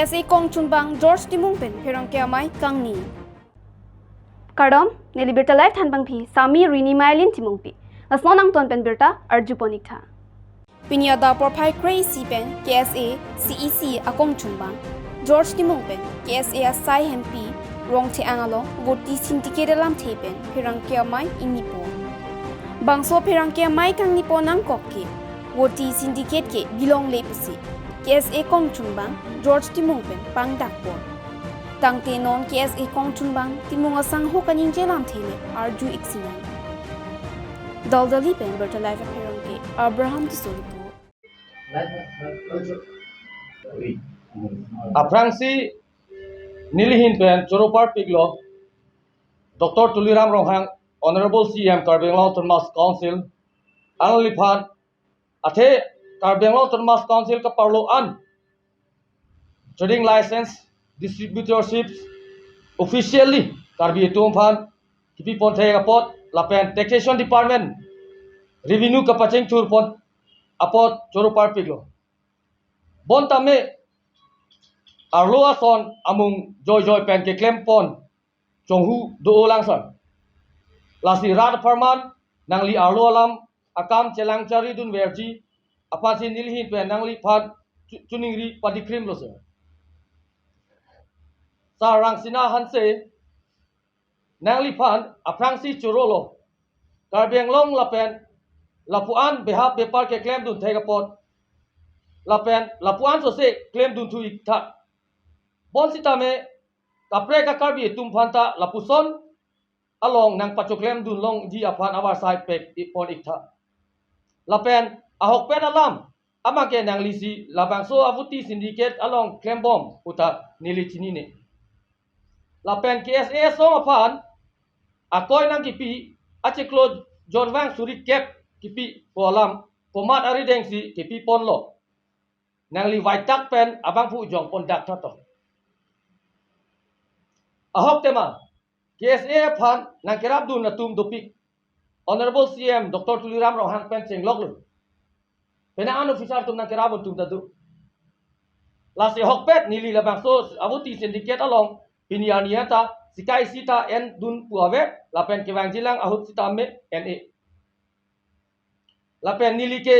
KSA Kong Chunbang George Timung Pen Perang Kiamai Kangni Kardom Nelibirta Life Tanbang Pi Sami Rini Mailin Timung Pi Asmonang Ton Pen Birta Arjuponikta Pinyada Porpai Crazy Pen KSA CEC Akong Chunbang George Timung Pen KSA Sai MP Rong Te Angalo Voti Syndicate Lam Te Pen Perang Kiamai Inipo Bangso Perang Kiamai Kang Nipo Nang Kokki Voti Syndicate Ke Bilong Lepsi KSA Kong Chunbang George Timung Pen Pang Dakpo Tangte non KSA Kong Chunbang Timung Asang Hokaning Jelam Tele Arju Ixinan Daldali Pen Berta Life Perang Ke Abraham Tisolipo Aprangsi Nilihin Pen Choropar Piglo Dr. Tuliram Rohang Honorable CM Karbenglaw Thomas Council Anglipan Athe Karbenglaw Thomas Council ka parlo an trading license distributorships officially Karbi Tumpan Kipi Pon Thega Pot Lapen Taxation Department Revenue ka paching Churpon Apot Choropar Piglo Bon tame Arloa son among joy pen ke claim pon chonghu do lang son lasi rat farman nangli arloa lam akam chelang chari dun verji apasi nilhi pen nangli phat chuningri padikrim lo se sarang sina hanse nangli phan aprangsi churolo karbeng long lapen lapuan behap bepar ke claim dun thega pot lapen lapuan so se claim dun thu ikta bon sitame kapre ka karbi tumphanta lapuson along nang pachoklem dun long ji aphan awar sai pek ipon ikta lapen ahok pen alam amake nang lisi labangso avuti syndicate along klembom uta nilichini ne lapen KSA so aphan akoy nang kipi acheklo jonwang surit kep kipi polam pomat aridengsi kipi ponlo nang li waitak pen abang pu jong pon dak thato ahok tema KSA phan nang kerap dun natum dopik Honorable CM Dr. Tuliram Rohang pen senglok lu pena an officer tum nang kerap tum tadu lasi hokpet nili labang so avuti syndicate along pinianiata sikai sita en dun puave lapen kewang jilang ahut sita me NA lapen nili ke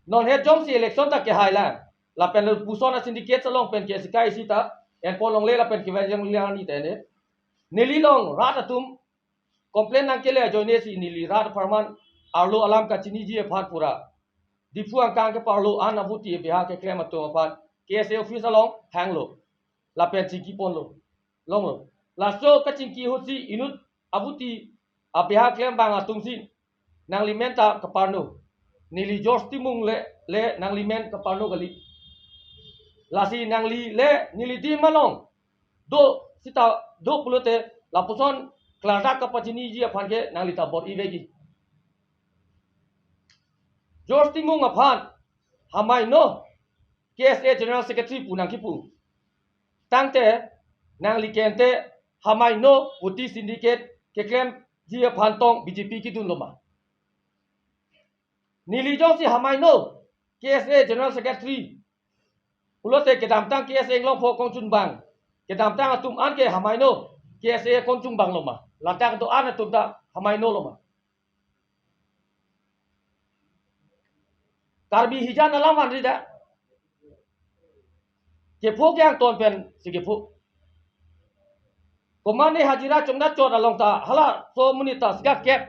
non head jom si election ta ke highland lapen lu pusona syndicate along pen ke sikai sita en polong le lapen kewang jilang ni tene Nililong ratatum komplain nang kele joine si nili rat farman arlo alam ka chini ji phat pura dipu angkang ke parlo an abuti beha ke claim ato phat KSA office along hanglo la pen chiki ponlo long la so ka chingki hosi inut abuti a beha claim bang atung sin nang limenta ka parno nili George Timung le nang limen ka parno gali la si nang li le nili di malong do sita do pulote la puson klada ka pachini ji aphan ke nang lita bot ivegi George Timung aphan hamai no KSA General Secretary punang kipu tangte nang likente hamai no uti syndicate ke claim ji aphan tong BJP ki dun loma nili jong si hamai no KSA General Secretary pulote kedam tang KSA nglong pho kong chun bang kedam tang atum an ke hamai no KSA kong chung bang loma latak to an atum ta hamai no loma karbi hijan alam an rida ke pho kyang ton pen si ke pho komane hajira chomna chot along ta hala so munita siga kep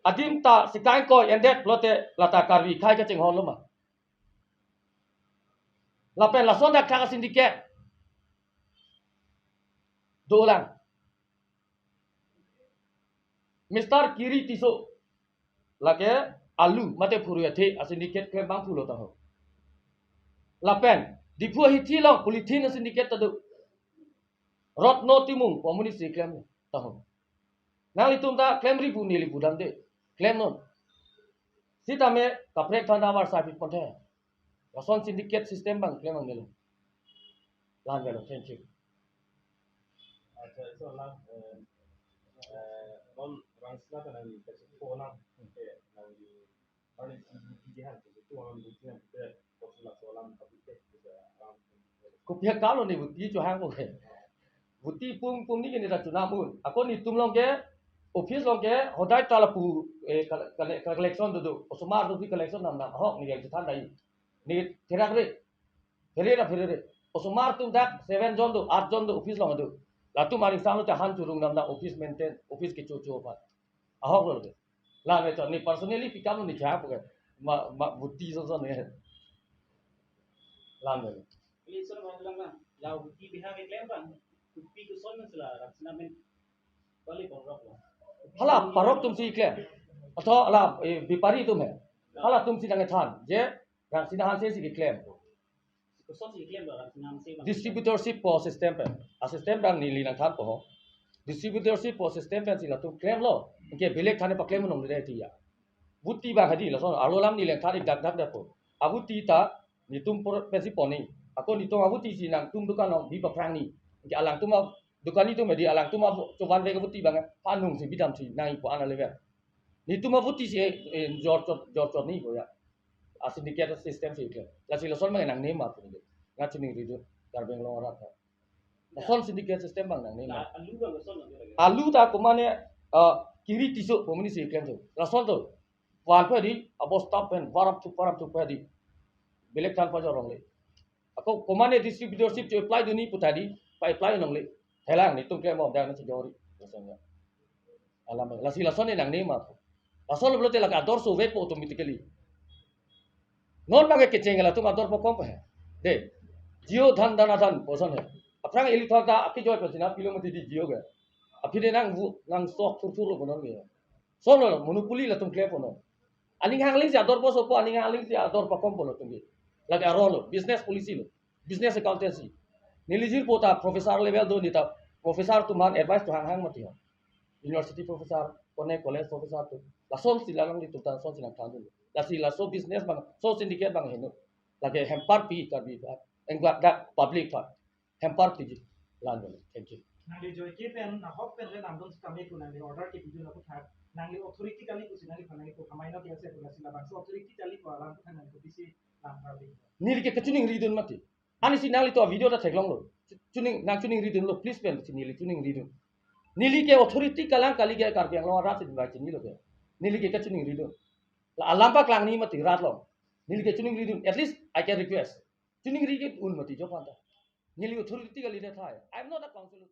adim ta sikai ko endet plote lata karbi khai ka cheng hon loma lapen la sonda ka syndicate dolang Mr. Kiri Tiso lake alu mate phuru athe syndicate ke bang phulo ta ho lapen dipu hi thi long polythene syndicate tadu rot no timung communist claim ta ho nang litum ta claim ri pu ni li pu dam de claim non sita me kaprek thanda war sa pi pothe rason syndicate system bang claim ang nelo lan galo thank you so lang non ransla ta nang ta ko lang ke nang di han to to ang di han te ko la so lang ta pi te pihak kalau ni buti jo hang boleh. Buti pung ni kini dah namun. Aku ni tum long ke office long ke hodai talapu collection tu. Osumar tu collection nam hok ni yang kita tandai. Ni terak re. Fere. Osumar tu dak 7 jon tu 8 jon tu office long tu. Latu mari sang tu han turung nam office maintain office ke cucu apa. Ahok lo tu. Lah ni tu ni personally pikam ni kya apa ma buti so ni. Lah ni. Ini soal mana lang lau di pihak klaim bang kupi ku soal masalah raksana men kali parok lah Hala parok tum si ikle atau hala bipari tum hai hala tum si dangai than je rang sinahan se si claim ku soal si klaim lah raksana men bang distributorship po system pe a system dang ni li nang than po distributorship po system pe si la tum claim lo ke belek thane pa claim nong de ti ya buti ba khadi la so alolam ni le thari dak dak da po abuti ta ni tum por pe si po ni ako ni tong abuti si nang tum dukan nong bi pa prang ni ke alang tum dukan ni tum di alang tum coban ve ke buti bang panung si bidam si nai po ana level ni tum abuti si jor ni ko ya a syndicate system si ke la si la son mang nang ne ma pu ni nga chini ri do dar beng lo ra ta la son syndicate system bang nang ne ma alu bang ku soal lagi alu ta ko mane kiri tisu po mani si ke la son to wan pe di abo stop pen warap tu pe di belek tan pa jorong le ako komane distributorship to apply duni putadi pa apply nong le helang ni tum ke mo dang si jori rasanya alam la si la son nang ne ma la son lo te la ka dor so ve po automatically non bang ke cheng la tum ador po kom pe de jio dhan dana dhan poson hai aprang eli thota aki joy pasina kilometer di jio ga apine nang stock fur lo bonon ge son lo monopoly la tum claim pono aning hang ling si ador po so po aning hang ling si ador po kom pono tum ge lagi arolo business policy lo business accountancy nilijir pota professor level do ni ta professor tuman advice to hang mati ho university professor kone college professor tu la son si la lang di tu ta son si nang thang du la si la so business bang so syndicate bang heno lagi hempar pi ka bi engwak dak public pa hempar pi lan do thank you Nangli joy ke pen na hok pen le namdon kami ku nangli order ke video na ku thak nangli authority kali ku sinali phanai ku kamai na tiase ku sila bang so authority kali ku alam ku nangli ku bisi lam parli nil ke tuning ridun mati ani si nali to video ta theklong lo tuning ridun lo please pen si nili tuning ridun nili ke authority kalang kali ke kar piang lo ra si ba chi nilo ke nili ke tuning ridun la alam pa klang ni mati rat lo nili ke tuning ridun at least I can request tuning ridun un mati jo panta nili authority kali de tha I am not a counselor